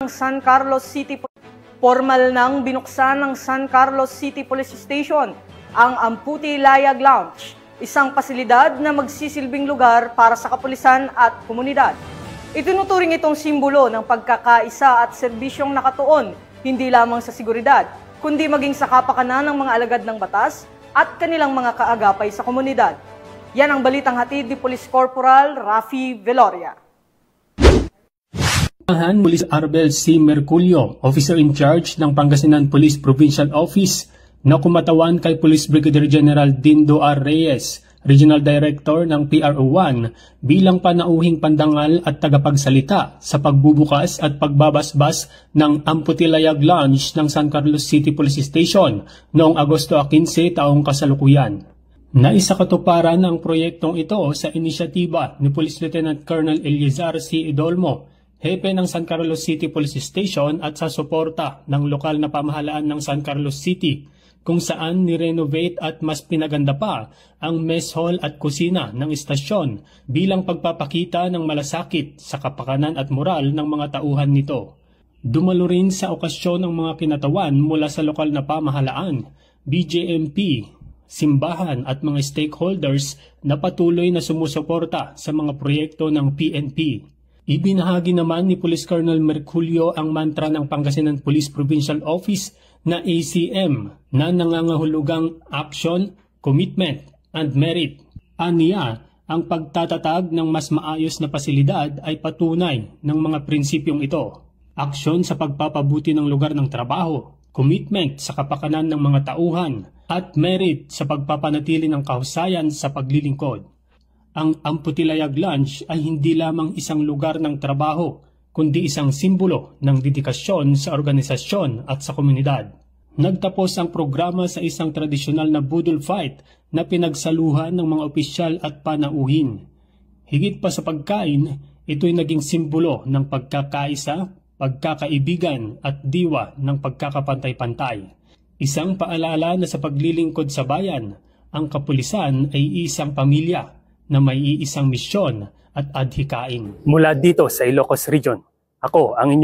San Carlos City. Formal nang binuksan ng San Carlos City Police Station ang Amputi Layag Lounge, isang pasilidad na magsisilbing lugar para sa kapulisan at komunidad. Itinuturing itong simbolo ng pagkakaisa at serbisyong nakatuon hindi lamang sa seguridad, kundi maging sa kapakanan ng mga alagad ng batas at kanilang mga kaagapay sa komunidad. Yan ang balitang hatid ni Police Corporal Rafi Veloria. Police Arbel C. Merculio, Officer in Charge ng Pangasinan Police Provincial Office, na kumatawan kay Police Brigadier General Dindo R. Reyes, Regional Director ng PRO1, bilang panauhing pandangal at tagapagsalita sa pagbubukas at pagbabasbas ng Amputi Layag Lounge ng San Carlos City Police Station noong Agosto 15 taong kasalukuyan. Naisakatuparan ang proyektong ito sa inisyatiba ni Police Lieutenant Colonel Eliazar C. Idolmo, Hepe ng San Carlos City Police Station at sa suporta ng lokal na pamahalaan ng San Carlos City, kung saan nirenovate at mas pinaganda pa ang mess hall at kusina ng istasyon bilang pagpapakita ng malasakit sa kapakanan at moral ng mga tauhan nito. Dumalo rin sa okasyon ng mga kinatawan mula sa lokal na pamahalaan, BJMP, simbahan at mga stakeholders na patuloy na sumusuporta sa mga proyekto ng PNP. Ibinahagi naman ni Police Colonel Merculio ang mantra ng Pangasinan Police Provincial Office na ACM na nangangahulugang Action, Commitment, and Merit. Aniya, ang pagtatatag ng mas maayos na pasilidad ay patunay ng mga prinsipyong ito. Aksyon sa pagpapabuti ng lugar ng trabaho, commitment sa kapakanan ng mga tauhan, at merit sa pagpapanatili ng kahusayan sa paglilingkod. Ang Amputi Layag Lounge ay hindi lamang isang lugar ng trabaho, kundi isang simbolo ng dedikasyon sa organisasyon at sa komunidad. Nagtapos ang programa sa isang tradisyonal na budol fight na pinagsaluhan ng mga opisyal at panauhin. Higit pa sa pagkain, ito'y naging simbolo ng pagkakaisa, pagkakaibigan at diwa ng pagkakapantay-pantay. Isang paalala na sa paglilingkod sa bayan, ang kapulisan ay isang pamilya na may iisang misyon at adhikain. Mula dito sa Ilocos Region, ako ang inyong